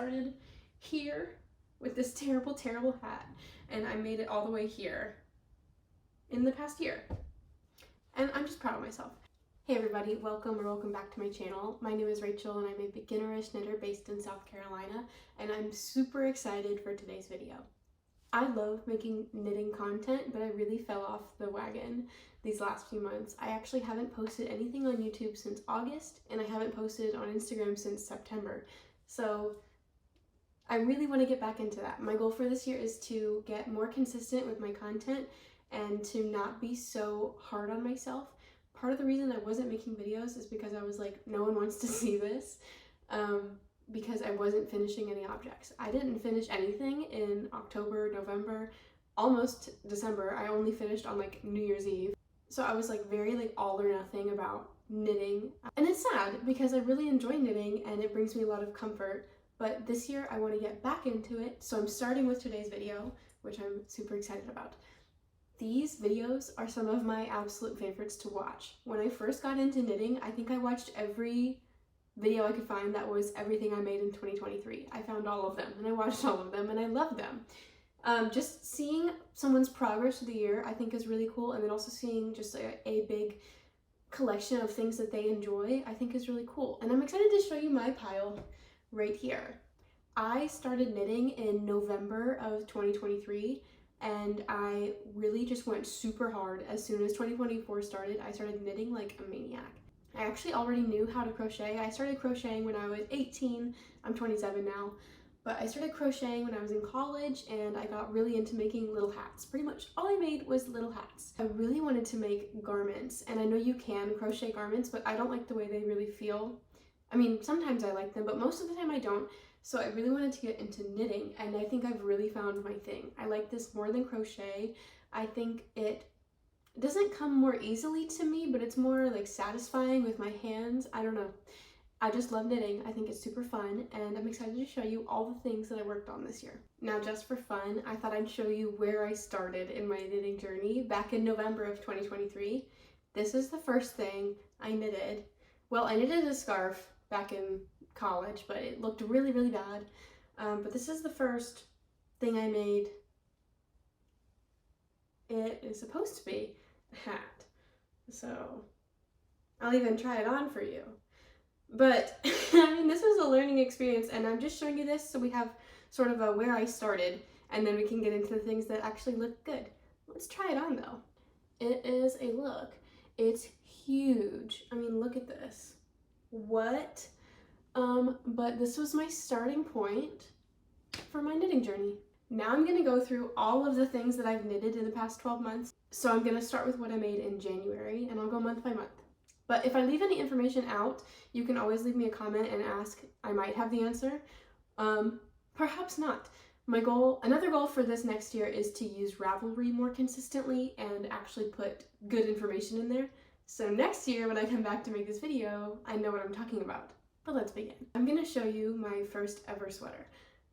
started here with this terrible, terrible hat, and I made it all the way here in the past year. And I'm just proud of myself. Hey everybody, welcome back to my channel. My name is Rachel and I'm a beginnerish knitter based in South Carolina, and I'm super excited for today's video. I love making knitting content, but I really fell off the wagon these last few months. I actually haven't posted anything on YouTube since August, and I haven't posted on Instagram since September. So I really want to get back into that. My goal for this year is to get more consistent with my content and to not be so hard on myself. Part of the reason I wasn't making videos is because I was like, no one wants to see this, because I wasn't finishing any objects. I didn't finish anything in October, November, almost December. I only finished on like New Year's Eve. So I was like very like all or nothing about knitting. And it's sad because I really enjoy knitting and it brings me a lot of comfort. But this year I want to get back into it. So I'm starting with today's video, which I'm super excited about. These videos are some of my absolute favorites to watch. When I first got into knitting, I think I watched every video I could find that was everything I made in 2023. I found all of them and I watched all of them and I loved them. Just seeing someone's progress through the year I think is really cool, and then also seeing just a big collection of things that they enjoy I think is really cool. And I'm excited to show you my pile right here. I started knitting in November of 2023. And I really just went super hard. As soon as 2024 started, I started knitting like a maniac. I actually already knew how to crochet. I started crocheting when I was 18. I'm 27 now. But I started crocheting when I was in college, and I got really into making little hats. Pretty much all I made was little hats. I really wanted to make garments, and I know you can crochet garments, but I don't like the way they really feel. I mean, sometimes I like them, but most of the time I don't. So I really wanted to get into knitting, and I think I've really found my thing. I like this more than crochet. I think it doesn't come more easily to me, but it's more like satisfying with my hands. I don't know. I just love knitting. I think it's super fun, and I'm excited to show you all the things that I worked on this year. Now, just for fun, I thought I'd show you where I started in my knitting journey back in November of 2023. This is the first thing I knitted. Well, I knitted a scarf back in college, but it looked really, really bad. But this is the first thing I made. It is supposed to be a hat, so I'll even try it on for you. But I mean, this was a learning experience, and I'm just showing you this so we have sort of a where I started, and then we can get into the things that actually look good. Let's try it on though. It is a look. It's huge. I mean, look at this. What? But this was my starting point for my knitting journey. Now I'm gonna go through all of the things that I've knitted in the past 12 months. So I'm gonna start with what I made in January, and I'll go month by month. But if I leave any information out, you can always leave me a comment and ask. I might have the answer. Perhaps not. Another goal for this next year is to use Ravelry more consistently and actually put good information in there. So next year when I come back to make this video, I know what I'm talking about. But let's begin. I'm gonna show you my first ever sweater.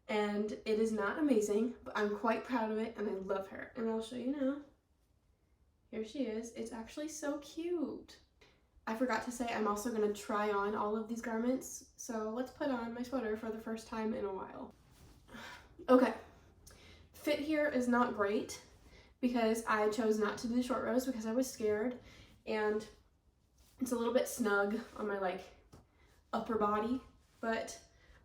And it is not amazing, but I'm quite proud of it and I love her. And I'll show you now. Here she is. It's actually so cute. I forgot to say I'm also gonna try on all of these garments. So let's put on my sweater for the first time in a while. Okay. Fit here is not great because I chose not to do short rows because I was scared. And it's a little bit snug on my like upper body, but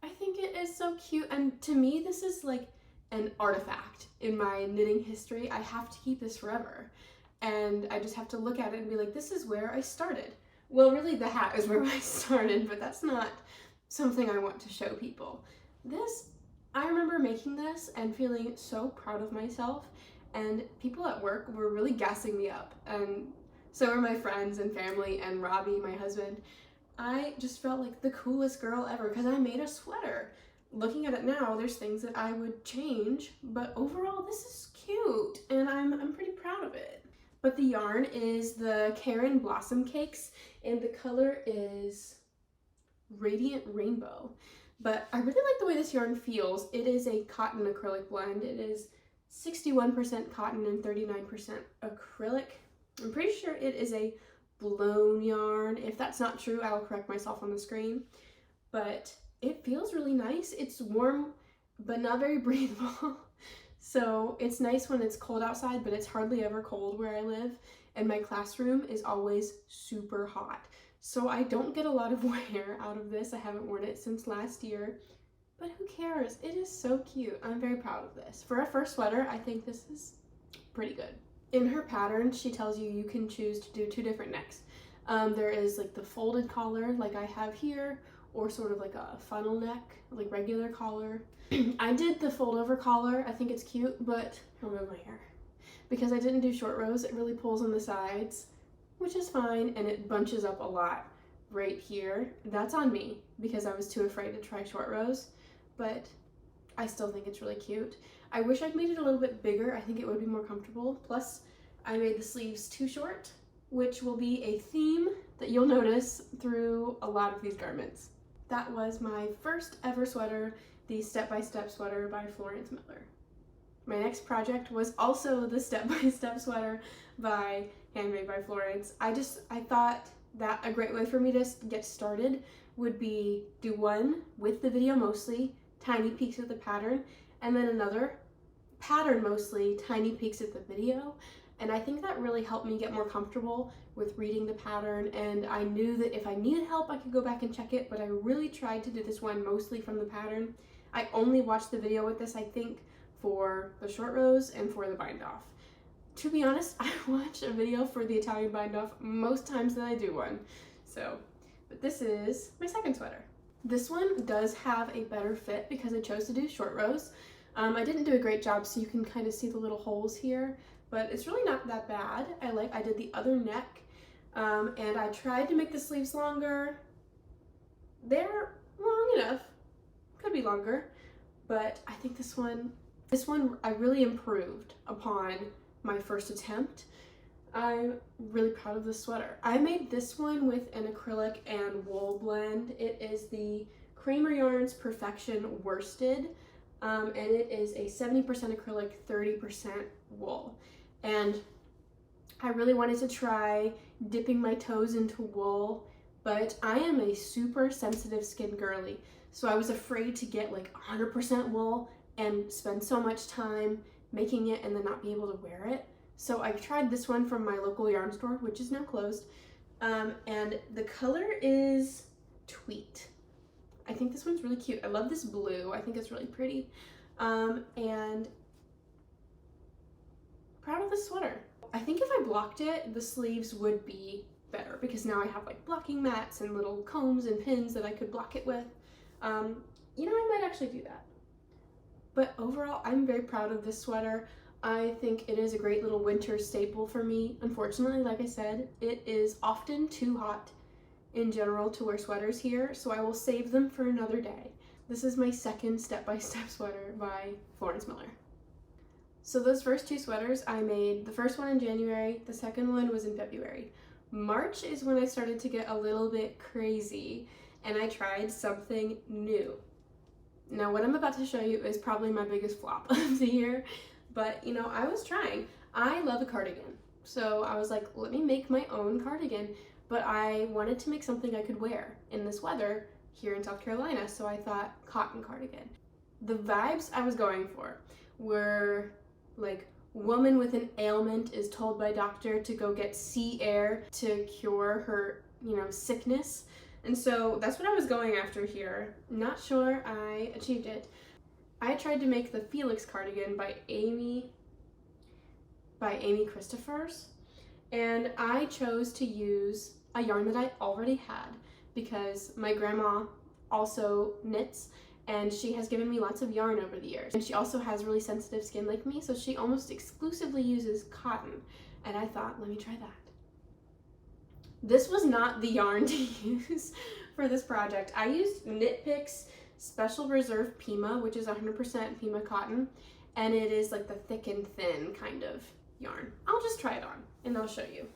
I think it is so cute, and to me this is like an artifact in my knitting history. I have to keep this forever, and I just have to look at it and be like, this is where I started. Well, really the hat is where I started, but that's not something I want to show people. I remember making this and feeling so proud of myself, and people at work were really gassing me up, and so were my friends and family and Robbie, my husband. I just felt like the coolest girl ever because I made a sweater. Looking at it now, there's things that I would change, but overall this is cute and I'm pretty proud of it. But the yarn is the Karen Blossom Cakes and the color is Radiant Rainbow. But I really like the way this yarn feels. It is a cotton acrylic blend. It is 61% cotton and 39% acrylic. I'm pretty sure it is a blown yarn. If that's not true, I'll correct myself on the screen. But it feels really nice. It's warm, but not very breathable. So it's nice when it's cold outside, but it's hardly ever cold where I live. And my classroom is always super hot. So I don't get a lot of wear out of this. I haven't worn it since last year, but who cares? It is so cute. I'm very proud of this. For a first sweater, I think this is pretty good. In her pattern, she tells you you can choose to do 2 different necks. There is like the folded collar like I have here, or sort of like a funnel neck, like regular collar. I did the fold over collar. I think it's cute, but I'll move my hair. Because I didn't do short rows, it really pulls on the sides, which is fine, and it bunches up a lot right here. That's on me because I was too afraid to try short rows, but I still think it's really cute. I wish I'd made it a little bit bigger. I think it would be more comfortable. Plus, I made the sleeves too short, which will be a theme that you'll notice through a lot of these garments. That was my first ever sweater, the step-by-step sweater by Florence Müller. My next project was also the step-by-step sweater by Handmade by Florence. I thought that a great way for me to get started would be do one with the video mostly, tiny peeks at the pattern, and then another pattern mostly, tiny peeks at the video. And I think that really helped me get more comfortable with reading the pattern, and I knew that if I needed help I could go back and check it, but I really tried to do this one mostly from the pattern. I only watched the video with this, I think, for the short rows and for the bind off. To be honest, I watch a video for the Italian bind off most times than I do one. So, but this is my second sweater. This one does have a better fit because I chose to do short rows. I didn't do a great job, so you can kind of see the little holes here, but it's really not that bad. I did the other neck, and I tried to make the sleeves longer. They're long enough, could be longer, but I think this one I really improved upon my first attempt. I'm really proud of this sweater. I made this one with an acrylic and wool blend. It is the Kramer Yarns Perfection Worsted, and it is a 70% acrylic, 30% wool. And I really wanted to try dipping my toes into wool, but I am a super sensitive skin girly, so I was afraid to get like 100% wool and spend so much time making it and then not be able to wear it. So I tried this one from my local yarn store, which is now closed, and the color is Tweet. I think this one's really cute. I love this blue. I think it's really pretty, and proud of this sweater. I think if I blocked it, the sleeves would be better because now I have like blocking mats and little combs and pins that I could block it with. You know, I might actually do that. But overall, I'm very proud of this sweater. I think it is a great little winter staple for me. Unfortunately, like I said, it is often too hot in general to wear sweaters here, so I will save them for another day. This is my second step-by-step sweater by Florence Müller. So those first 2 sweaters I made, the first one in January, the second one was in February. March is when I started to get a little bit crazy and I tried something new. Now what I'm about to show you is probably my biggest flop of the year, but you know, I was trying. I love a cardigan, so I was like, let me make my own cardigan, but I wanted to make something I could wear in this weather here in South Carolina, so I thought cotton cardigan. The vibes I was going for were like, woman with an ailment is told by doctor to go get sea air to cure her, you know, sickness. And so that's what I was going after here. Not sure I achieved it. I tried to make the Felix cardigan by Amy Christoffers, and I chose to use a yarn that I already had because my grandma also knits and she has given me lots of yarn over the years. And she also has really sensitive skin like me, so she almost exclusively uses cotton. And I thought, let me try that. This was not the yarn to use for this project. I used Knit Picks Special Reserve Pima, which is 100% Pima cotton, and it is like the thick and thin kind of yarn. I'll just try it on and I'll show you.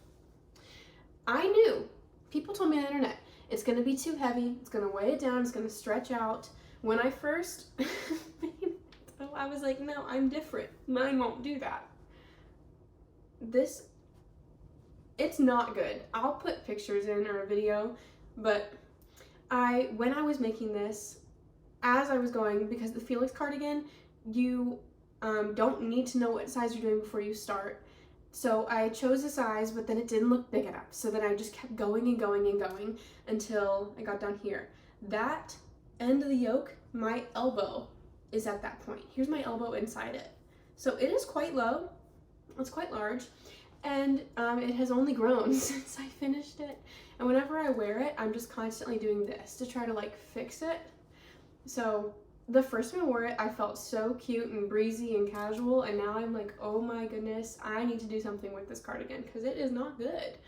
I knew, people told me on the internet, it's gonna be too heavy, it's gonna weigh it down, it's gonna stretch out. When I first made it, I was like, no, I'm different. Mine won't do that. It's not good. I'll put pictures in or a video, but when I was making this, as I was going, because the Felix cardigan, you don't need to know what size you're doing before you start. So I chose a size, but then it didn't look big enough. So then I just kept going and going and going until I got down here. That end of the yoke, my elbow is at that point. Here's my elbow inside it. So it is quite low. It's quite large. And it has only grown since I finished it. And whenever I wear it, I'm just constantly doing this to try to like fix it. So the first time I wore it, I felt so cute and breezy and casual, and now I'm like, oh my goodness, I need to do something with this cardigan because it is not good.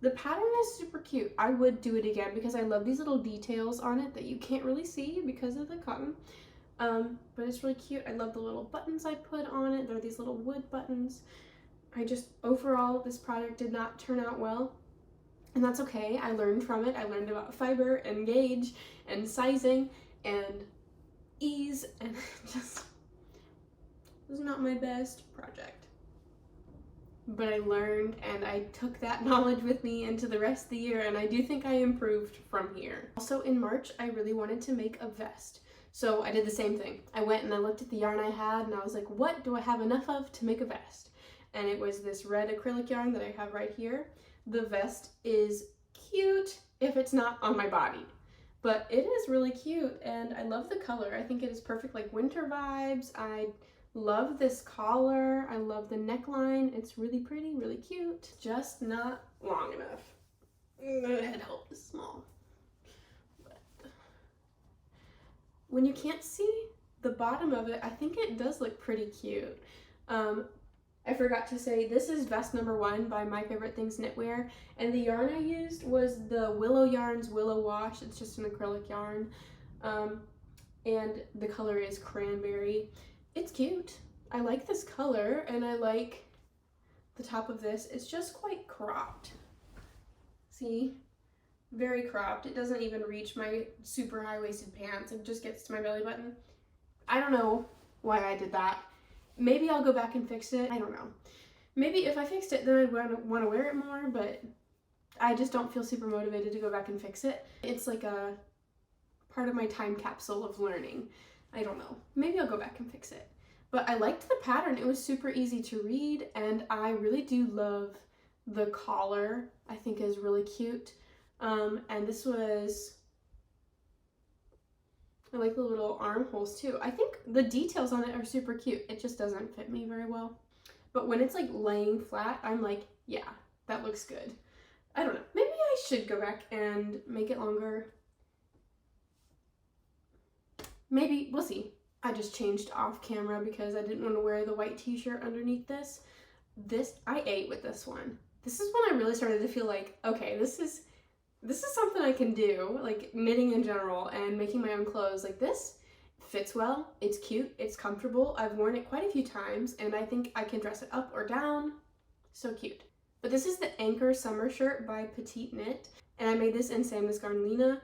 The pattern is super cute. I would do it again because I love these little details on it that you can't really see because of the cotton. But it's really cute. I love the little buttons I put on it. They're these little wood buttons. Overall, this project did not turn out well. And that's okay. I learned from it. I learned about fiber and gauge and sizing and ease, and just was not my best project. But I learned, and I took that knowledge with me into the rest of the year, and I do think I improved from here. Also in March, I really wanted to make a vest. So I did the same thing. I went and I looked at the yarn I had, and I was like, what do I have enough of to make a vest? And it was this red acrylic yarn that I have right here. The vest is cute if it's not on my body. But it is really cute, and I love the color. I think it is perfect, like winter vibes. I love this collar. I love the neckline. It's really pretty, really cute. Just not long enough. The head help is small. But when you can't see the bottom of it, I think it does look pretty cute. I forgot to say, this is vest number 1 by My Favorite Things Knitwear, and the yarn I used was the Willow Yarns Willow Wash. It's just an acrylic yarn, and the color is cranberry. It's cute. I like this color, and I like the top of this. It's just quite cropped. See? Very cropped. It doesn't even reach my super high-waisted pants. It just gets to my belly button. I don't know why I did that. Maybe I'll go back and fix it. I don't know. Maybe if I fixed it, then I'd want to wear it more, but I just don't feel super motivated to go back and fix it. It's like a part of my time capsule of learning. I don't know. Maybe I'll go back and fix it. But I liked the pattern. It was super easy to read, and I really do love the collar. I think is really cute. And this was... I like the little armholes too. I think the details on it are super cute. It just doesn't fit me very well. But when it's like laying flat, I'm like, yeah, that looks good. I don't know. Maybe I should go back and make it longer. Maybe, we'll see. I just changed off camera because I didn't want to wear the white t-shirt underneath this. I ate with this one. This is when I really started to feel like, okay, this is something I can do, like knitting in general and making my own clothes. Like this fits well, it's cute, it's comfortable. I've worn it quite a few times, and I think I can dress it up or down. So cute. But this is the Anker summer shirt by Petite Knit, and I made this in Samness Garnlina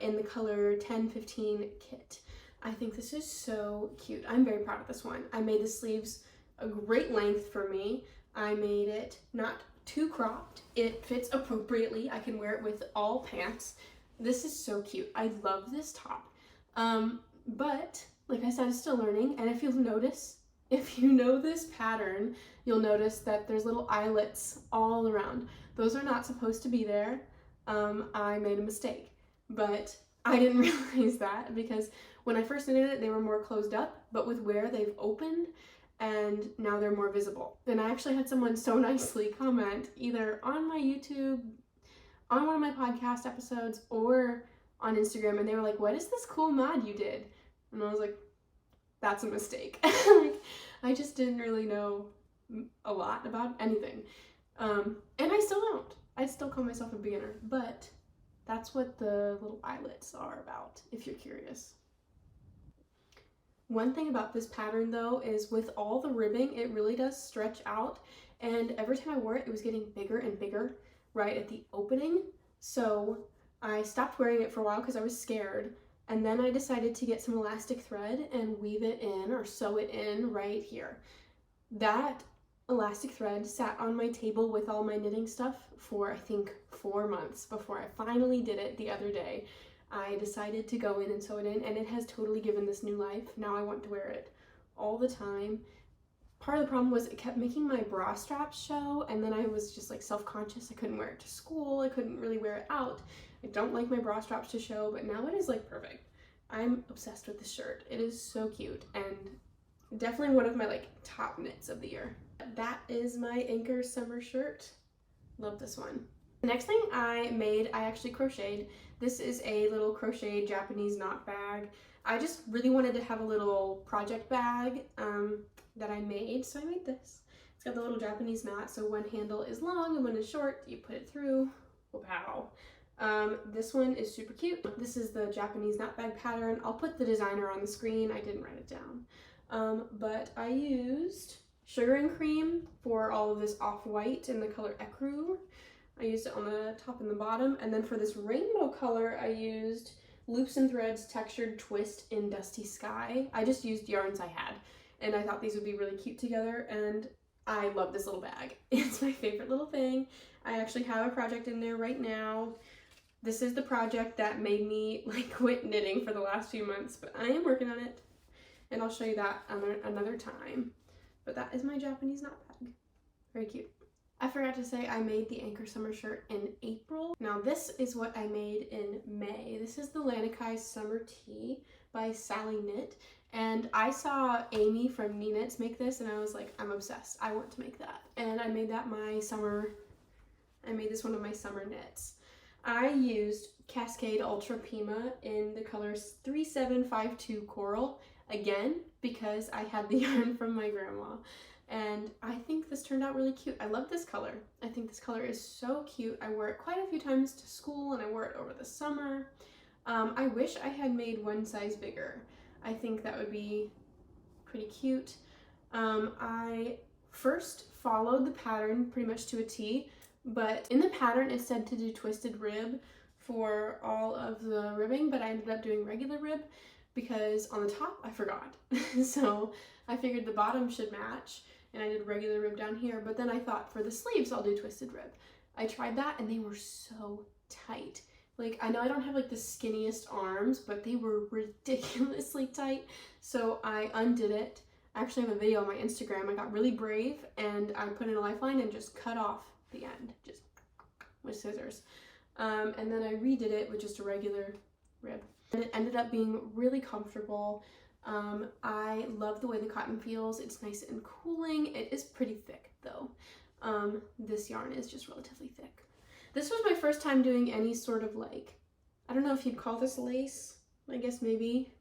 in the color 1015 Kit. I think this is so cute. I'm very proud of this one. I made the sleeves a great length for me. I made it not too cropped. It fits appropriately. I can wear it with all pants. This is so cute. I love this top. But like I said, I'm still learning, and if you know this pattern, you'll notice that there's little eyelets all around. Those are not supposed to be there. I made a mistake, but I didn't realize that because when I first knitted it, they were more closed up, but with wear, they've opened, and now they're more visible. And I actually had someone so nicely comment either on my YouTube, on one of my podcast episodes, or on Instagram, and they were like, what is this cool mod you did? And I was like, that's a mistake. Like, I just didn't really know a lot about anything. And I still don't. I still call myself a beginner, but that's what the little eyelets are about, if you're curious. One thing about this pattern though is with all the ribbing, it really does stretch out, and every time I wore it, it was getting bigger and bigger right at the opening. So I stopped wearing it for a while because I was scared, and then I decided to get some elastic thread and weave it in or sew it in right here. That elastic thread sat on my table with all my knitting stuff for I think 4 months before I finally did it the other day. I decided to go in and sew it in, and it has totally given this new life. Now I want to wear it all the time. Part of the problem was it kept making my bra straps show, and then I was just like self-conscious. I couldn't wear it to school. I couldn't really wear it out. I don't like my bra straps to show, but now it is like perfect. I'm obsessed with this shirt. It is so cute and definitely one of my like top knits of the year. That is my Anker summer shirt. Love this one. The next thing I made, I actually crocheted. This is a little crocheted Japanese knot bag. I just really wanted to have a little project bag that I made, so I made this. It's got the little Japanese knot, so one handle is long and one is short. You put it through. Wow. This one is super cute. This is the Japanese knot bag pattern. I'll put the designer on the screen. I didn't write it down. But I used sugar and cream for all of this off-white in the color ecru. I used it on the top and the bottom. And then for this rainbow color, I used Loops and Threads Textured Twist in Dusty Sky. I just used yarns I had, and I thought these would be really cute together, and I love this little bag. It's my favorite little thing. I actually have a project in there right now. This is the project that made me like quit knitting for the last few months, but I am working on it, and I'll show you that another time. But that is my Japanese knot bag. Very cute. I forgot to say I made the Anker summer shirt in April. Now this is what I made in May. This is the Lanikai Summer Tee by Sally Knit. And I saw Amy from Knee Knits make this, and I was like, I'm obsessed. I want to make that. And I made that I made this one of my summer knits. I used Cascade Ultra Pima in the colors 3752 Coral, again, because I had the yarn from my grandma. And I think this turned out really cute. I love this color. I think this color is so cute. I wore it quite a few times to school, and I wore it over the summer. I wish I had made one size bigger. I think that would be pretty cute. I first followed the pattern pretty much to a T, but in the pattern it said to do twisted rib for all of the ribbing, but I ended up doing regular rib because on the top I forgot. So I figured the bottom should match, and I did regular rib down here, but then I thought for the sleeves I'll do twisted rib. I tried that and they were so tight. Like, I know I don't have like the skinniest arms, but they were ridiculously tight. So I undid it. I actually have a video on my Instagram. I got really brave and I put in a lifeline and just cut off the end, just with scissors. And then I redid it with just a regular rib. And it ended up being really comfortable. I love the way the cotton feels. It's nice and cooling. It is pretty thick though. This yarn is just relatively thick. This was my first time doing any sort of like, I don't know if you'd call this lace, I guess maybe.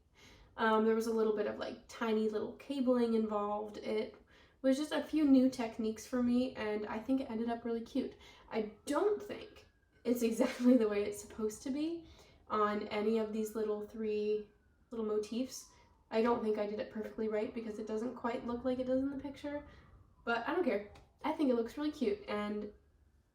There was a little bit of like tiny little cabling involved. It was just a few new techniques for me, and I think it ended up really cute. I don't think it's exactly the way it's supposed to be on any of these three little motifs. I don't think I did it perfectly right because it doesn't quite look like it does in the picture, but I don't care. I think it looks really cute and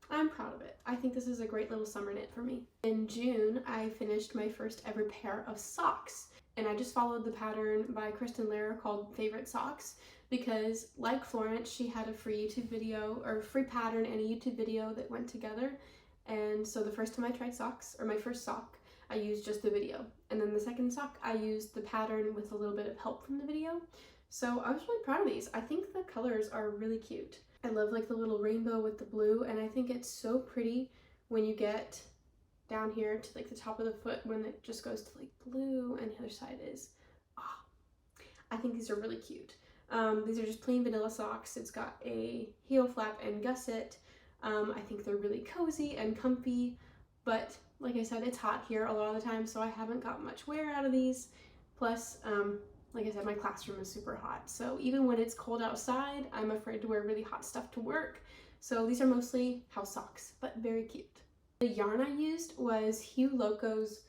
I'm proud of it. I think this is a great little summer knit for me. In June, I finished my first ever pair of socks, and I just followed the pattern by Kristin Lehrer called Favorite Socks because, like Florence, she had a free YouTube video, or free pattern and a YouTube video that went together. And so the first time I tried socks, or my first sock, I used just the video. And then the second sock, I used the pattern with a little bit of help from the video. So I was really proud of these. I think the colors are really cute. I love like the little rainbow with the blue, and I think it's so pretty when you get down here to like the top of the foot when it just goes to like blue and the other side is, I think these are really cute. These are just plain vanilla socks. It's got a heel flap and gusset. I think they're really cozy and comfy, but like I said, it's hot here a lot of the time, so I haven't got much wear out of these. Plus, like I said, my classroom is super hot, so even when it's cold outside, I'm afraid to wear really hot stuff to work. So these are mostly house socks, but very cute. The yarn I used was Hue Loco's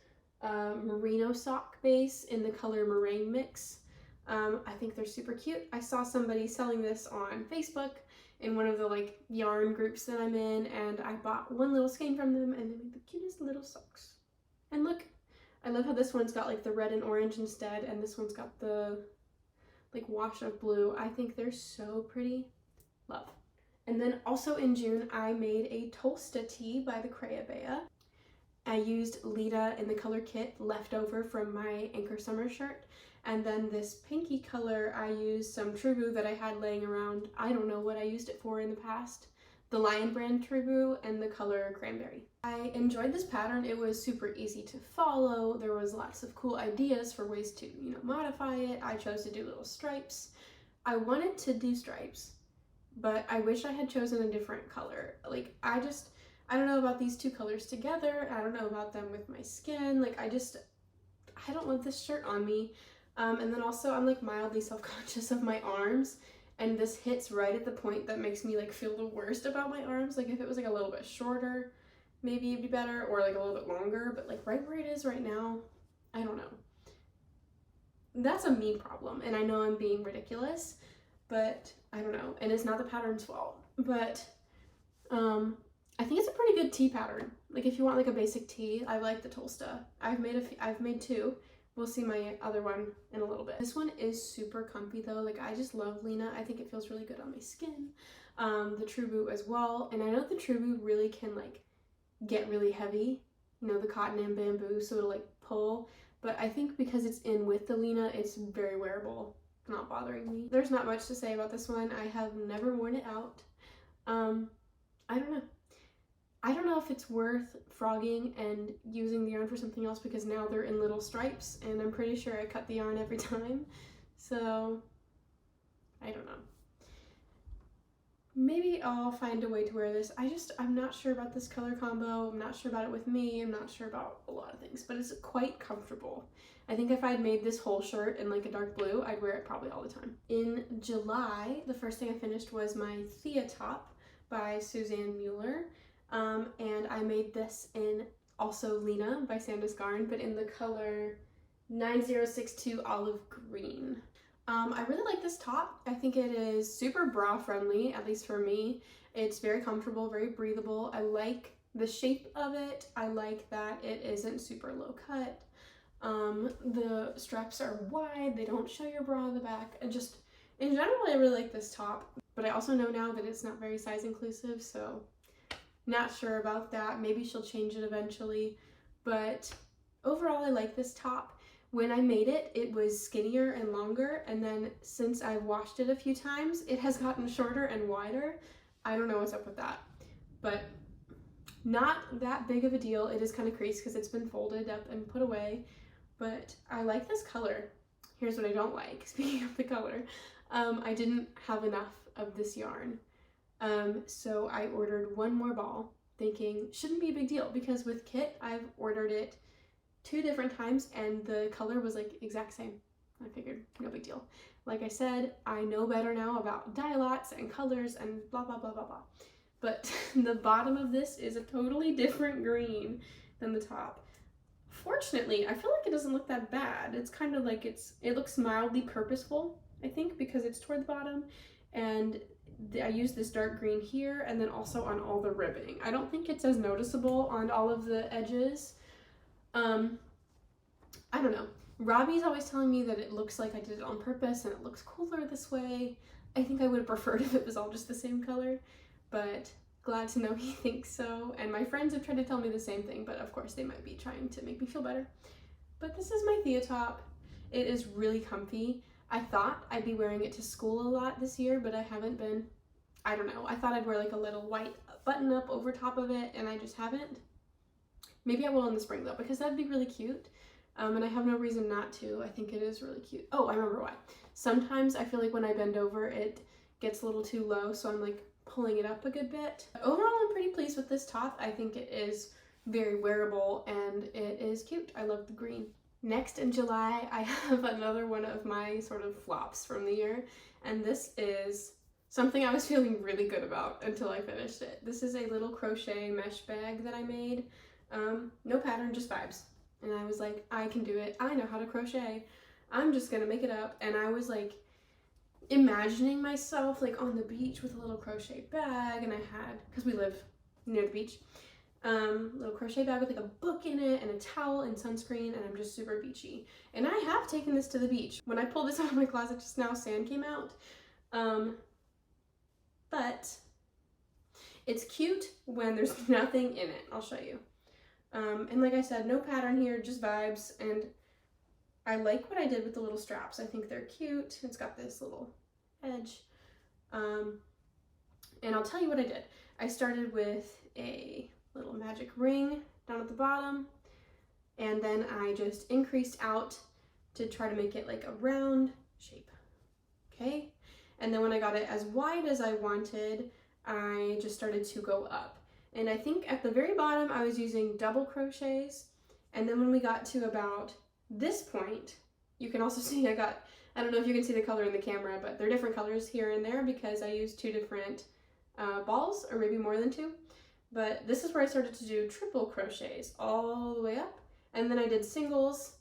merino sock base in the color Meringue Mix. I think they're super cute. I saw somebody selling this on Facebook in one of the like yarn groups that I'm in, and I bought one little skein from them, and they made the cutest little socks. And look, I love how this one's got like the red and orange instead, and this one's got the like wash of blue. I think they're so pretty. Love. And then also in June, I made a Tolsta tee by the Crea Bea. I used Lita in the color kit left over from my Anker summer shirt. And then this pinky color, I used some Tribu that I had laying around. I don't know what I used it for in the past. The Lion brand Tribu and the color Cranberry. I enjoyed this pattern. It was super easy to follow. There was lots of cool ideas for ways to, modify it. I chose to do little stripes. I wanted to do stripes, but I wish I had chosen a different color. Like, I don't know about these two colors together. I don't know about them with my skin. Like, I don't love this shirt on me. And then also I'm like mildly self-conscious of my arms, and this hits right at the point that makes me like feel the worst about my arms. Like, if it was like a little bit shorter, maybe it'd be better, or like a little bit longer, but like right where it is right now, I don't know. That's a me problem, and I know I'm being ridiculous, but I don't know, and it's not the pattern's fault. But I think it's a pretty good tee pattern. Like, if you want like a basic tee, I like the Tolsta. I've made two. We'll see my other one in a little bit. This one is super comfy though. Like, I just love Lena. I think it feels really good on my skin. The Tribu as well, and I know the Tribu really can like get really heavy, the cotton and bamboo, so it'll like pull. But I think because it's in with the Lena, it's very wearable, not bothering me. There's not much to say about this one. I have never worn it out. I don't know. I don't know if it's worth frogging and using the yarn for something else, because now they're in little stripes and I'm pretty sure I cut the yarn every time. So I don't know. Maybe I'll find a way to wear this. I'm not sure about this color combo. I'm not sure about it with me. I'm not sure about a lot of things, but it's quite comfortable. I think if I'd made this whole shirt in like a dark blue, I'd wear it probably all the time. In July, the first thing I finished was my Thea top by Susanne Müller. And I made this in also Lena by Sandus Garn, but in the color 9062 olive green. I really like this top. I think it is super bra friendly, at least for me. It's very comfortable, very breathable. I like the shape of it. I like that it isn't super low cut. The straps are wide. They don't show your bra in the back. And just in general, I really like this top, but I also know now that it's not very size inclusive, so not sure about that. Maybe she'll change it eventually, but overall I like this top. When I made it, it was skinnier and longer, and then since I've washed it a few times, it has gotten shorter and wider. I don't know what's up with that, but not that big of a deal. It is kind of creased because it's been folded up and put away, but I like this color. Here's what I don't like, speaking of the color. I didn't have enough of this yarn. So I ordered one more ball, thinking shouldn't be a big deal, because with kit I've ordered it 2 different times and the color was like exact same. I figured no big deal. Like I said, I know better now about dye lots and colors and blah blah blah blah blah. But the bottom of this is a totally different green than the top. Fortunately, I feel like it doesn't look that bad. It's kind of like it looks mildly purposeful, I think, because it's toward the bottom, and I used this dark green here and then also on all the ribbing. I don't think it's as noticeable on all of the edges. I don't know. Robbie's always telling me that it looks like I did it on purpose and it looks cooler this way. I think I would have preferred if it was all just the same color, but glad to know he thinks so. And my friends have tried to tell me the same thing, but of course they might be trying to make me feel better. But this is my Thea top. It is really comfy. I thought I'd be wearing it to school a lot this year, but I haven't been. I don't know. I thought I'd wear like a little white button up over top of it, and I just haven't. Maybe I will in the spring though, because that'd be really cute. And I have no reason not to. I think it is really cute. Oh, I remember why. Sometimes I feel like when I bend over, it gets a little too low, so I'm like pulling it up a good bit. Overall, I'm pretty pleased with this top. I think it is very wearable and it is cute. I love the green. Next in July, I have another one of my sort of flops from the year, and this is something I was feeling really good about until I finished it. This is a little crochet mesh bag that I made. No pattern, just vibes. And I was like, I can do it. I know how to crochet. I'm just gonna make it up. And I was like imagining myself like on the beach with a little crochet bag, and I had, because we live near the beach, little crochet bag with like a book in it and a towel and sunscreen, and I'm just super beachy. And I have taken this to the beach. When I pulled this out of my closet just now, sand came out. But it's cute when there's nothing in it. I'll show you. And like I said, no pattern here, just vibes. And I like what I did with the little straps. I think they're cute. It's got this little edge. And I'll tell you what I did. I started with a little magic ring down at the bottom, and then I just increased out to try to make it like a round shape. Okay? And then when I got it as wide as I wanted, I just started to go up. And I think at the very bottom I was using double crochets, and then when we got to about this point, you can also see I don't know if you can see the color in the camera, but they're different colors here and there because I used 2 different balls, or maybe more than 2. But this is where I started to do triple crochets all the way up, and then I did singles,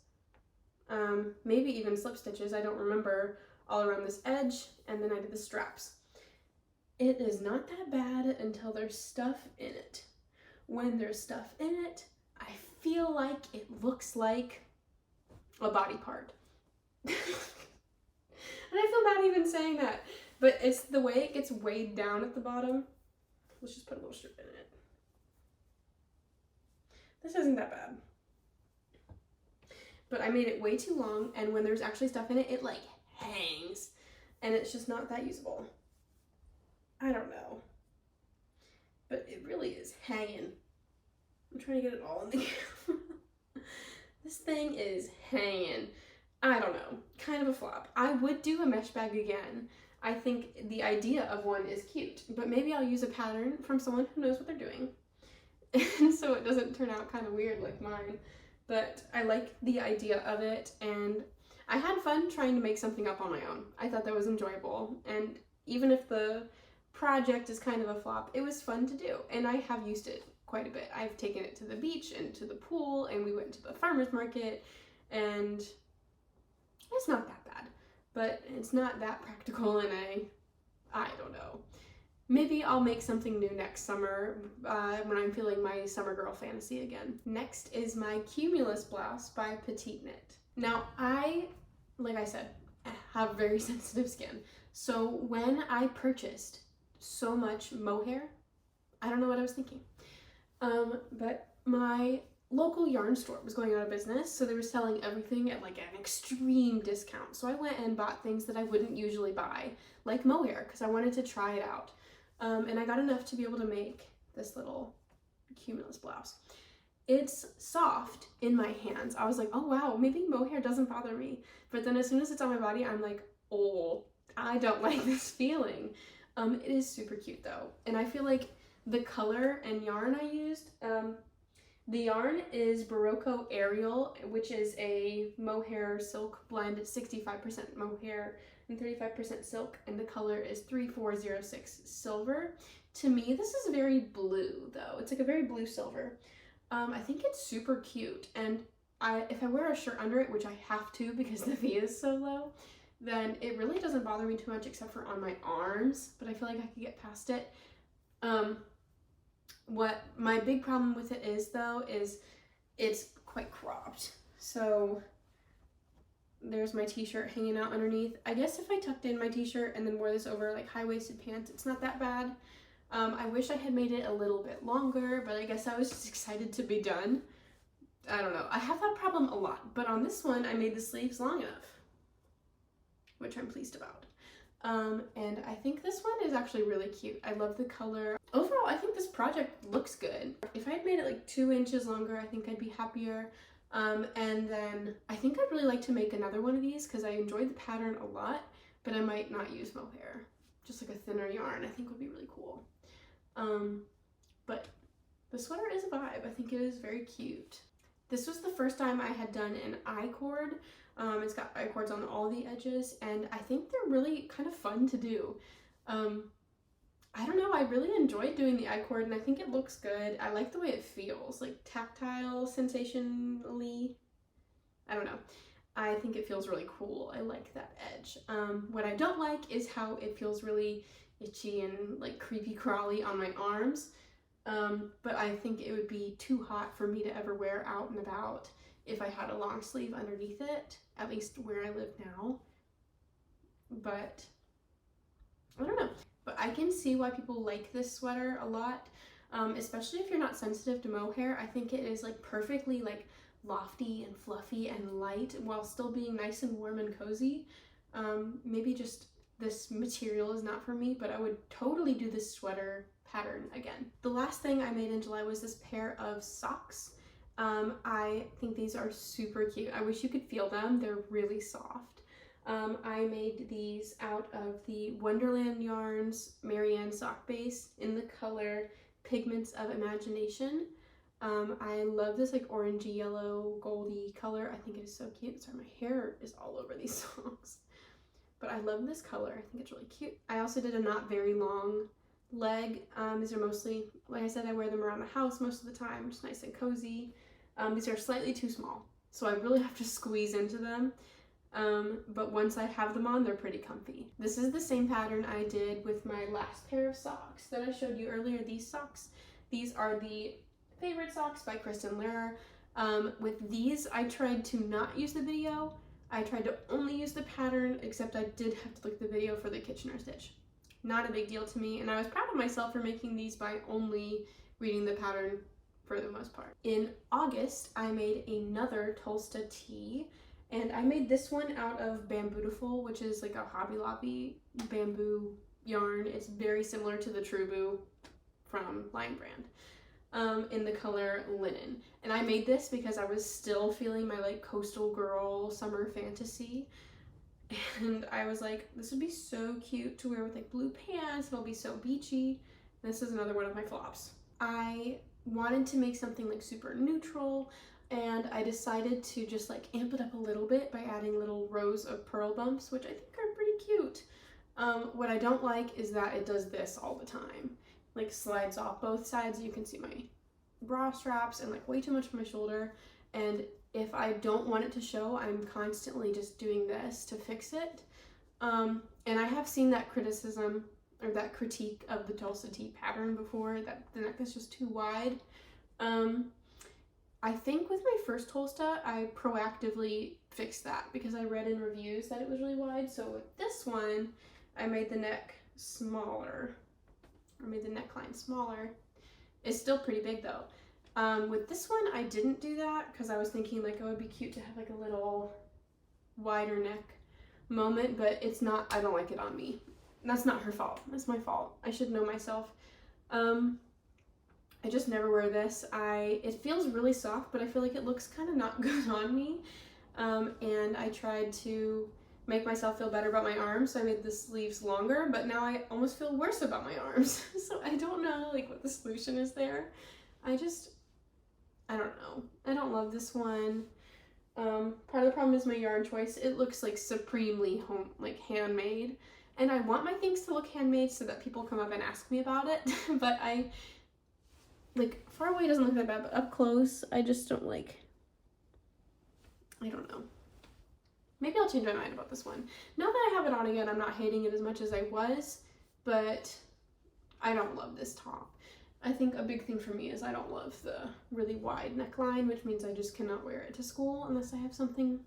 maybe even slip stitches, I don't remember, all around this edge, and then I did the straps. It is not that bad until there's stuff in it. When there's stuff in it, I feel like it looks like a body part. And I feel bad even saying that, but it's the way it gets weighed down at the bottom. Let's just put a little strip in it. This isn't that bad. But I made it way too long, and when there's actually stuff in it, it like hangs, and it's just not that usable. I don't know, but it really is hanging. I'm trying to get it all in the camera. This thing is hanging. I don't know, kind of a flop. I would do a mesh bag again. I think the idea of one is cute, but maybe I'll use a pattern from someone who knows what they're doing. And so it doesn't turn out kind of weird like mine. But I like the idea of it, and I had fun trying to make something up on my own. I thought that was enjoyable, and even if the project is kind of a flop, it was fun to do, and I have used it quite a bit. I've taken it to the beach and to the pool, and we went to the farmer's market, and it's not that bad, but it's not that practical, and I don't know. Maybe I'll make something new next summer when I'm feeling my summer girl fantasy again. Next is my Cumulus blouse by Petite Knit. Now like I said, have very sensitive skin. So when I purchased so much mohair, I don't know what I was thinking. But my local yarn store was going out of business, so they were selling everything at like an extreme discount. So I went and bought things that I wouldn't usually buy, like mohair, because I wanted to try it out. And I got enough to be able to make this little Cumulus blouse. It's soft in my hands. I was like, oh wow, maybe mohair doesn't bother me. But then as soon as it's on my body, I'm like, oh, I don't like this feeling. It is super cute though. And I feel like the color and yarn I used, the yarn is Barocco Aerial, which is a mohair silk blend. It's 65% mohair and 35% silk, and the color is 3406 silver. To me, this is very blue though. It's like a very blue silver. I think it's super cute, and if I wear a shirt under it, which I have to because the V is so low, then it really doesn't bother me too much except for on my arms, but I feel like I could get past it. What my big problem with it is though, is it's quite cropped. So there's my t-shirt hanging out underneath. I guess if I tucked in my t-shirt and then wore this over like high-waisted pants, it's not that bad. I wish I had made it a little bit longer, but I guess I was just excited to be done. I don't know. I have that problem a lot, but on this one, I made the sleeves long enough, which I'm pleased about. And I think this one is actually really cute. I love the color. Overall, I think this project looks good. If I had made it like 2 inches longer, I think I'd be happier. And then I think I'd really like to make another one of these because I enjoyed the pattern a lot, but I might not use mohair. Just like a thinner yarn, I think would be really cool. But the sweater is a vibe. I think it is very cute. This was the first time I had done an I-cord. It's got I-cords on all the edges, and I think they're really kind of fun to do. I don't know, I really enjoyed doing the I-cord, and I think it looks good. I like the way it feels, like tactile, sensationally. I don't know. I think it feels really cool. I like that edge. What I don't like is how it feels really itchy and like creepy crawly on my arms. But I think it would be too hot for me to ever wear out and about if I had a long sleeve underneath it, at least where I live now. But I don't know. But I can see why people like this sweater a lot. especially if you're not sensitive to mohair. I think it is like perfectly like lofty and fluffy and light while still being nice and warm and cozy. Maybe just this material is not for me, but I would totally do this sweater pattern again. The last thing I made in July was this pair of socks. I think these are super cute. I wish you could feel them. They're really soft. I made these out of the Wonderland Yarns Marianne sock base in the color Pigments of Imagination. I love this like orangey yellow goldy color. I think it is so cute. Sorry, my hair is all over these socks. But I love this color. I think it's really cute. I also did a not very long leg. These are mostly, like I said, I wear them around the house most of the time, just nice and cozy. These are slightly too small, so I really have to squeeze into them. But once I have them on, they're pretty comfy. This is the same pattern I did with my last pair of socks that I showed you earlier, these socks. These are the Favorite Socks by Kristin Lehrer. With these, I tried to not use the video. I tried to only use the pattern, except I did have to look at the video for the Kitchener stitch. Not a big deal to me, and I was proud of myself for making these by only reading the pattern for the most part. In August, I made another Tolsta tee, and I made this one out of Bambootiful, which is like a Hobby Lobby bamboo yarn. It's very similar to the True Boo from Line Brand. In the color Linen. And I made this because I was still feeling my like coastal girl summer fantasy. And I was like, this would be so cute to wear with like blue pants. It'll be so beachy. This is another one of my flops. I wanted to make something like super neutral, and I decided to just like amp it up a little bit by adding little rows of pearl bumps, which I think are pretty cute. What I don't like is that it does this all the time. Like slides off both sides. You can see my bra straps and like way too much of my shoulder, and if I don't want it to show, I'm constantly just doing this to fix it. And I have seen that criticism or that critique of the Tolsta tee pattern before, that the neck is just too wide. I think with my first Tolsta, I proactively fixed that because I read in reviews that it was really wide. So with this one, I made the neck smaller. I made the neckline smaller. It's still pretty big though. With this one, I didn't do that because I was thinking like it would be cute to have like a little wider neck moment, but it's not. I don't like it on me. That's not her fault. That's my fault. I should know myself. I just never wear this. It feels really soft, but I feel like it looks kind of not good on me. And I tried to make myself feel better about my arms, so I made the sleeves longer, but now I almost feel worse about my arms. So I don't know like what the solution is there. I don't know. I don't love this one. Part of the problem is my yarn choice. It looks like supremely handmade, and I want my things to look handmade so that people come up and ask me about it. But like far away doesn't look that bad, but up close I just don't like. I don't know. Maybe I'll change my mind about this one. Now that I have it on again, I'm not hating it as much as I was, but I don't love this top. I think a big thing for me is I don't love the really wide neckline, which means I just cannot wear it to school unless I have something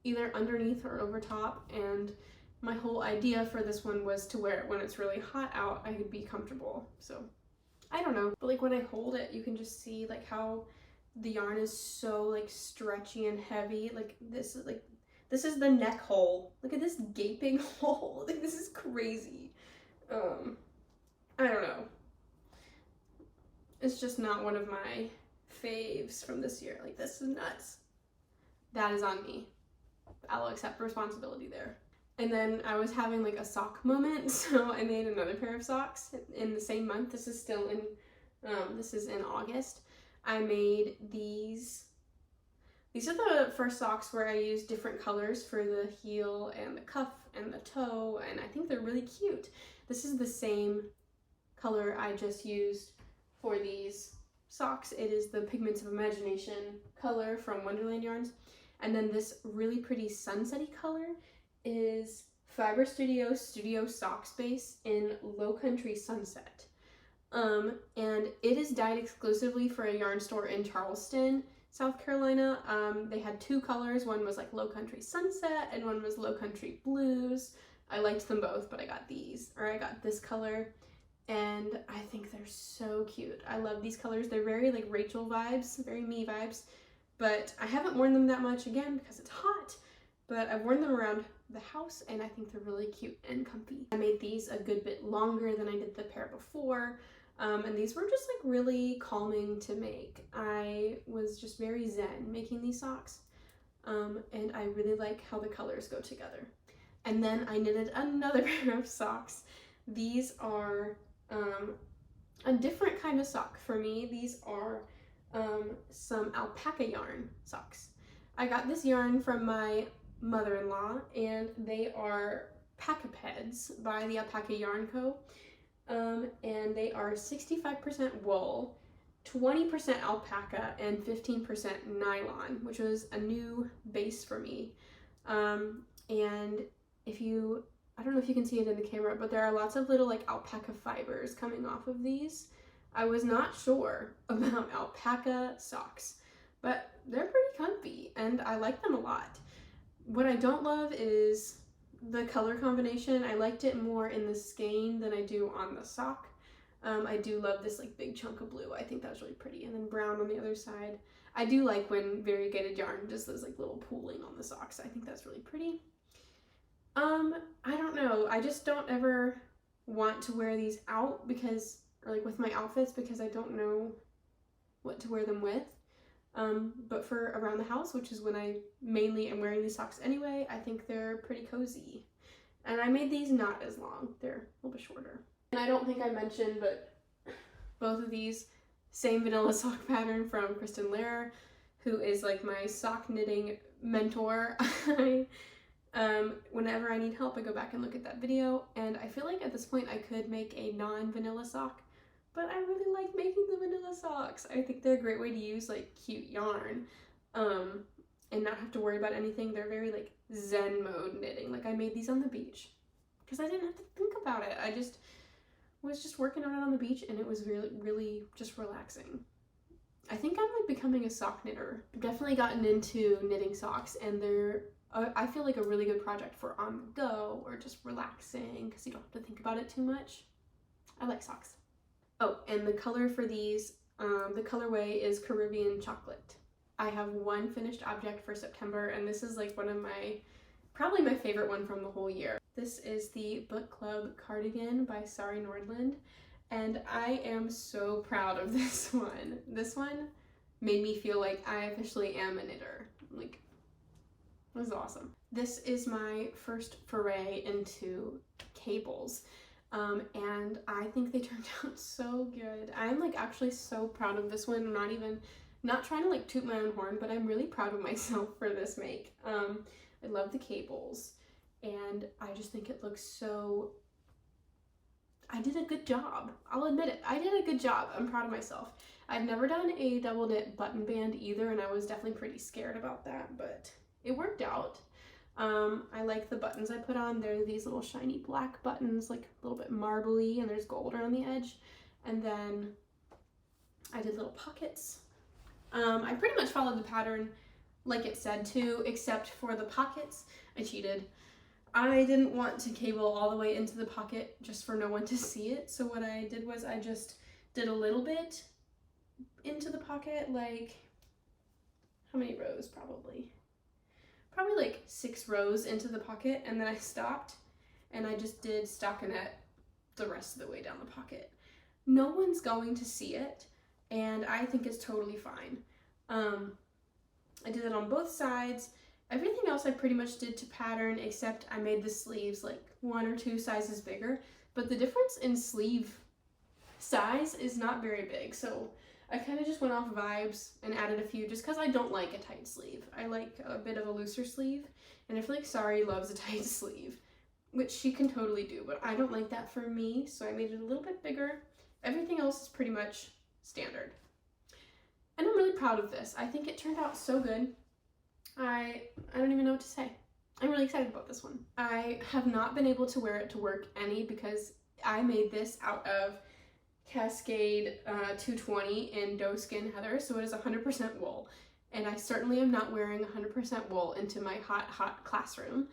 either underneath or over top. And my whole idea for this one was to wear it when it's really hot out. I could be comfortable. So I don't know, but like when I hold it, you can just see like how the yarn is so like stretchy and heavy. Like this is the neck hole. Look at this gaping hole. Like this is crazy. I don't know. It's just not one of my faves from this year. Like this is nuts. That is on me. I'll accept responsibility there. And then I was having like a sock moment, so I made another pair of socks in the same month. This is still in, this is in August. I made these. These are the first socks where I used different colors for the heel and the cuff and the toe, and I think they're really cute. This is the same color I just used for these socks. It is the Pigments of Imagination color from Wonderland Yarns. And then this really pretty sunsetty color is Fiber Studio Sock Space in Low Country Sunset. And it is dyed exclusively for a yarn store in Charleston, South Carolina. They had two colors. One was like Low Country Sunset and one was Low Country Blues. I liked them both, but I got these, or I got this color. and I think they're so cute. I love these colors. They're very like Rachel vibes, very me vibes, but I haven't worn them that much, again, because it's hot, but I've worn them around the house and I think they're really cute and comfy. I made these a good bit longer than I did the pair before, and these were just like really calming to make. I was just very zen making these socks, and I really like how the colors go together. And then I knitted another pair of socks. These are a different kind of sock for me. These are some alpaca yarn socks. I got this yarn from my mother-in-law, and they are Packapeds by the Alpaca Yarn Co. And they are 65% wool, 20% alpaca, and 15% nylon, which was a new base for me. And if you, I don't know if you can see it in the camera, but there are lots of little like alpaca fibers coming off of these. I was not sure about alpaca socks, but they're pretty comfy and I like them a lot. What I don't love is the color combination. I liked it more in the skein than I do on the sock. I do love this like big chunk of blue. I think that's really pretty. And then brown on the other side. I do like when variegated yarn does those like little pooling on the socks. I think that's really pretty. I don't know. I just don't ever want to wear these out because, or like with my outfits, because I don't know what to wear them with. But for around the house, which is when I mainly am wearing these socks anyway, I think they're pretty cozy. And I made these not as long. They're a little bit shorter. And I don't think I mentioned, but both of these, same vanilla sock pattern from Kristin Lehrer, who is like my sock knitting mentor. Whenever I need help, I go back and look at that video, and I feel like at this point I could make a non-vanilla sock, but I really like making the vanilla socks. I think they're a great way to use like cute yarn, and not have to worry about anything. They're very like zen mode knitting. Like I made these on the beach because I didn't have to think about it. I just was just working on it on the beach, and it was really, really just relaxing. I think I'm like becoming a sock knitter. I've definitely gotten into knitting socks, and they're I feel like a really good project for on the go or just relaxing because you don't have to think about it too much. I like socks. Oh, and the color for these, the colorway is Caribbean Chocolate. I have one finished object for September, and this is like one of my, probably my favorite one from the whole year. This is the Book Club Cardigan by Sari Nordlund, and I am so proud of this one. This one made me feel like I officially am a knitter. Like, it was awesome. This is my first foray into cables, and I think they turned out so good. I'm like actually so proud of this one. I'm not trying to like toot my own horn, but I'm really proud of myself for this make. I love the cables, and I just think it looks so, I did a good job. I'll admit it. I did a good job. I'm proud of myself. I've never done a double knit button band either, and I was definitely pretty scared about that, but it worked out. I like the buttons I put on. They're these little shiny black buttons, like a little bit marbly, and there's gold around the edge. And then I did little pockets. I pretty much followed the pattern like it said to, except for the pockets. I cheated. I didn't want to cable all the way into the pocket just for no one to see it. So what I did was I just did a little bit into the pocket, like, how many rows? Probably like 6 rows into the pocket, and then I stopped and I just did stockinette the rest of the way down the pocket. No one's going to see it, and I think it's totally fine. I did it on both sides. Everything else I pretty much did to pattern, except I made the sleeves like 1 or 2 sizes bigger, but the difference in sleeve size is not very big, so I kind of just went off vibes and added a few just because I don't like a tight sleeve. I like a bit of a looser sleeve, and I feel like Sari loves a tight sleeve, which she can totally do, but I don't like that for me, so I made it a little bit bigger. Everything else is pretty much standard. And I'm really proud of this. I think it turned out so good. I don't even know what to say. I'm really excited about this one. I have not been able to wear it to work any because I made this out of Cascade 220 in doeskin heather, so it is 100% wool, and I certainly am not wearing 100% wool into my hot classroom,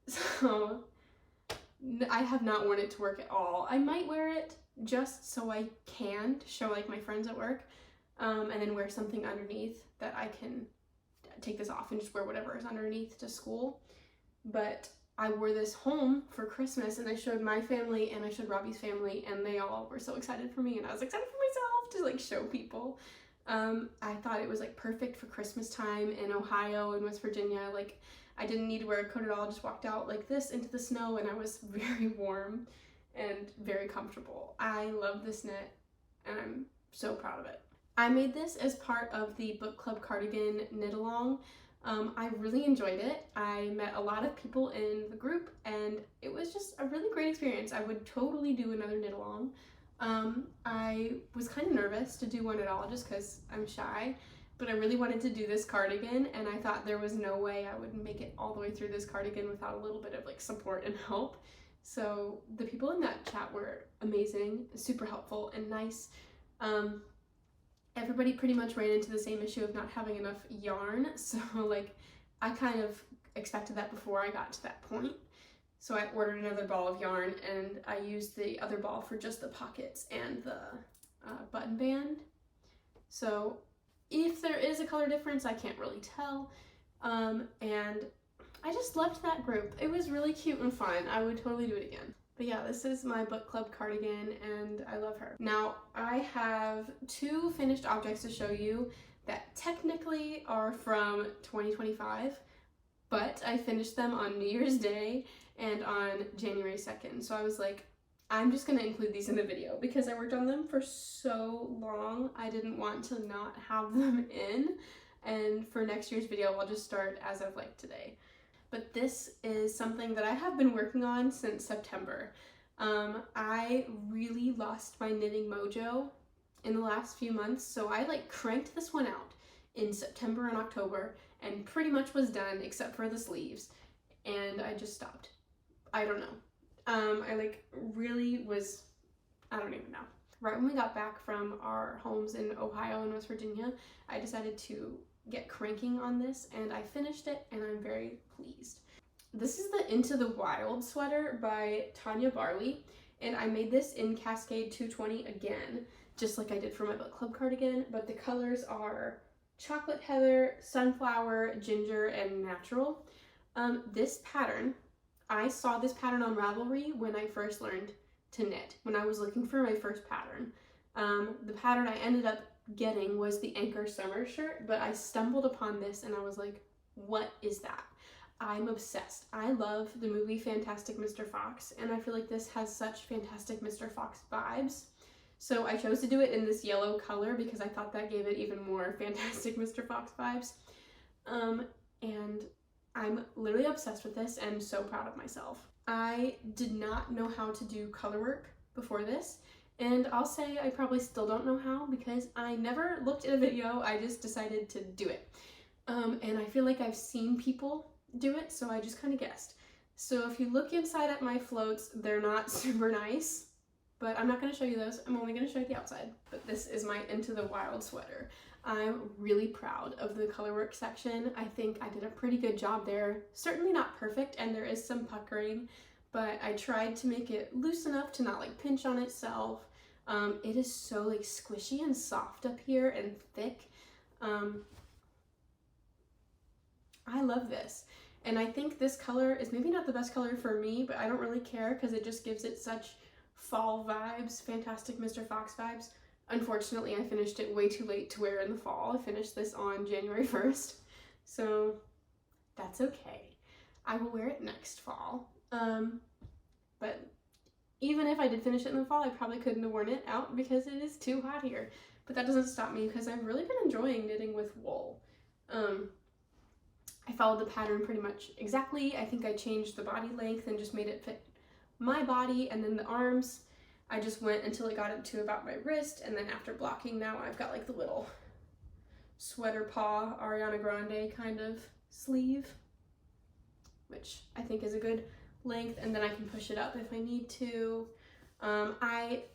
so I have not worn it to work at all. I might wear it just so I can show like my friends at work, and then wear something underneath that I can take this off and just wear whatever is underneath to school. But I wore this home for Christmas, and I showed my family and I showed Robbie's family, and they all were so excited for me, and I was excited for myself to like show people. I thought it was like perfect for Christmas time in Ohio and West Virginia. Like I didn't need to wear a coat at all, just walked out like this into the snow, and I was very warm and very comfortable. I love this knit and I'm so proud of it. I made this as part of the book club cardigan knit along. I really enjoyed it. I met a lot of people in the group and it was just a really great experience. I would totally do another knit along. I was kind of nervous to do one at all just because I'm shy, but I really wanted to do this cardigan, and I thought there was no way I would make it all the way through this cardigan without a little bit of like support and help. So the people in that chat were amazing, super helpful and nice. Everybody pretty much ran into the same issue of not having enough yarn, so like I kind of expected that before I got to that point. So I ordered another ball of yarn, and I used the other ball for just the pockets and the button band. So if there is a color difference, I can't really tell. And I just loved that group. It was really cute and fun. I would totally do it again. But yeah, this is my book club cardigan, and I love her. Now, I have 2 finished objects to show you that technically are from 2025, but I finished them on New Year's Day and on January 2nd. So I was like, I'm just gonna include these in the video because I worked on them for so long. I didn't want to not have them in. And for next year's video, I'll just start as of like today. But this is something that I have been working on since September. I really lost my knitting mojo in the last few months, so I like cranked this one out in September and October and pretty much was done except for the sleeves, and I just stopped. I don't know. I like really was, I don't even know. Right when we got back from our homes in Ohio and West Virginia, I decided to get cranking on this, and I finished it, and I'm very pleased. This is the Into the Wild sweater by Tania Barley, and I made this in Cascade 220 again, just like I did for my book club cardigan, but the colors are chocolate heather, sunflower, ginger, and natural. This pattern, I saw this pattern on Ravelry when I first learned to knit, when I was looking for my first pattern. The pattern I ended up getting was the Anker summer shirt, but I stumbled upon this and I was like, what is that? I'm obsessed. I love the movie Fantastic Mr. Fox, and I feel like this has such Fantastic Mr. Fox vibes. So I chose to do it in this yellow color because I thought that gave it even more Fantastic Mr. Fox vibes. And I'm literally obsessed with this and so proud of myself. I did not know how to do color work before this, and I'll say I probably still don't know how because I never looked at a video, I just decided to do it. And I feel like I've seen people do it, so I just kind of guessed. So if you look inside at my floats, they're not super nice, but I'm not going to show you those. I'm only going to show you the outside. But this is my Into the Wild sweater. I'm really proud of the colorwork section. I think I did a pretty good job there. Certainly not perfect, and there is some puckering, but I tried to make it loose enough to not like pinch on itself. It is so like squishy and soft up here and thick. I love this. And I think this color is maybe not the best color for me, but I don't really care because it just gives it such fall vibes, Fantastic Mr. Fox vibes. Unfortunately, I finished it way too late to wear in the fall. I finished this on January 1st, so that's okay. I will wear it next fall. But even if I did finish it in the fall, I probably couldn't have worn it out because it is too hot here. But that doesn't stop me because I've really been enjoying knitting with wool. I followed the pattern pretty much exactly. I think I changed the body length and just made it fit my body, and then the arms, I just went until it got up to about my wrist, and then after blocking now I've got like the little sweater paw Ariana Grande kind of sleeve, which I think is a good length, and then I can push it up if I need to.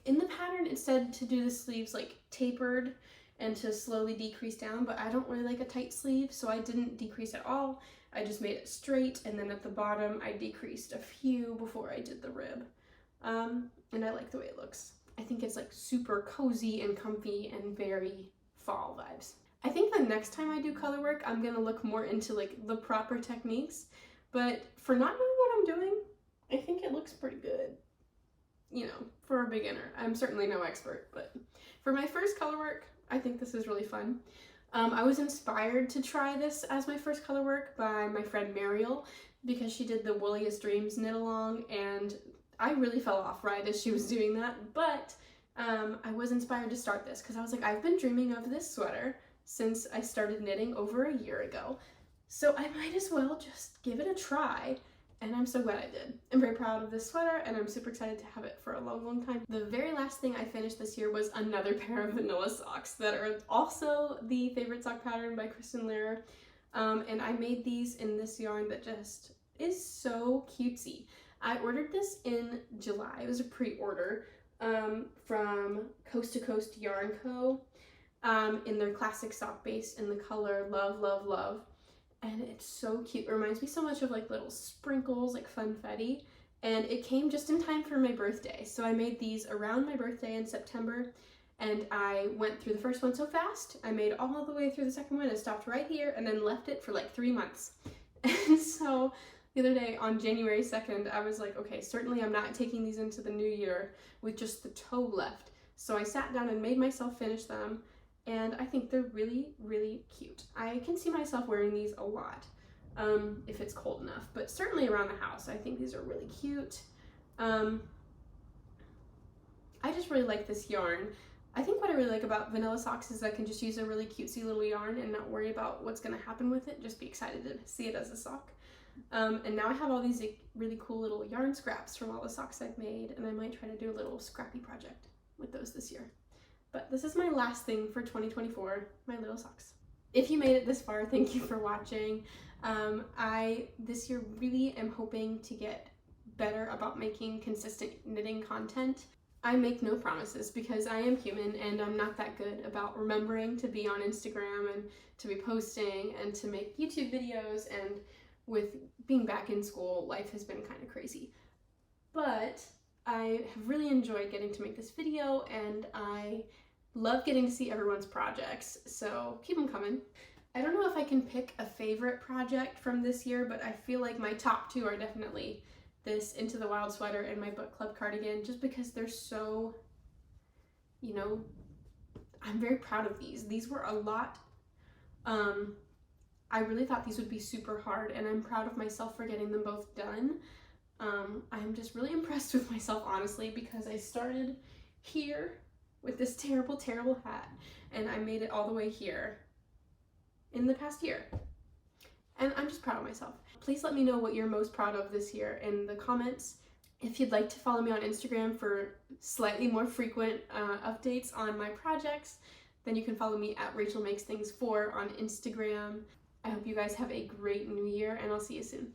In the pattern it said to do the sleeves like tapered and to slowly decrease down, but I don't really like a tight sleeve, so I didn't decrease at all. I just made it straight, and then at the bottom I decreased a few before I did the rib. And I like the way it looks. I think it's like super cozy and comfy and very fall vibes. I think the next time I do color work, I'm gonna look more into like the proper techniques, but for not knowing what I'm doing, I think it looks pretty good. You know, for a beginner. I'm certainly no expert, but for my first color work, I think this is really fun. I was inspired to try this as my first color work by my friend Mariel because she did the Wooliest Dreams knit along, and I really fell off right as she was doing that, but I was inspired to start this because I was like, I've been dreaming of this sweater since I started knitting over a year ago, so I might as well just give it a try. And I'm so glad I did. I'm very proud of this sweater, and I'm super excited to have it for a long, long time. The very last thing I finished this year was another pair of vanilla socks that are also the favorite sock pattern by Kristin Lehrer. And I made these in this yarn that just is so cutesy. I ordered this in July. It was a pre-order from Coast to Coast Yarn Co. In their classic sock base in the color Love, Love, Love. And it's so cute. It reminds me so much of like little sprinkles, like funfetti. And it came just in time for my birthday. So I made these around my birthday in September, and I went through the first one so fast. I made all the way through the second one and stopped right here and then left it for like 3 months. And so the other day on January 2nd, I was like, okay, certainly I'm not taking these into the new year with just the toe left. So I sat down and made myself finish them. And I think they're really, really cute. I can see myself wearing these a lot if it's cold enough, but certainly around the house, I think these are really cute. I just really like this yarn. I think what I really like about vanilla socks is I can just use a really cutesy little yarn and not worry about what's gonna happen with it, just be excited to see it as a sock. And now I have all these like, really cool little yarn scraps from all the socks I've made, and I might try to do a little scrappy project with those this year. But this is my last thing for 2024, my little socks. If you made it this far, thank you for watching. I, this year, really am hoping to get better about making consistent knitting content. I make no promises because I am human and I'm not that good about remembering to be on Instagram and to be posting and to make YouTube videos, and with being back in school, life has been kind of crazy. But I have really enjoyed getting to make this video, and I love getting to see everyone's projects, so keep them coming. I don't know if I can pick a favorite project from this year, but I feel like my top two are definitely this Into the Wild sweater and my book club cardigan, just because they're so, you know, I'm very proud of these. These were a lot. I really thought these would be super hard, and I'm proud of myself for getting them both done. I'm just really impressed with myself, honestly, because I started here with this terrible, terrible hat, and I made it all the way here in the past year. And I'm just proud of myself. Please let me know what you're most proud of this year in the comments. If you'd like to follow me on Instagram for slightly more frequent updates on my projects, then you can follow me at RachelMakesThings4 on Instagram. I hope you guys have a great new year, and I'll see you soon.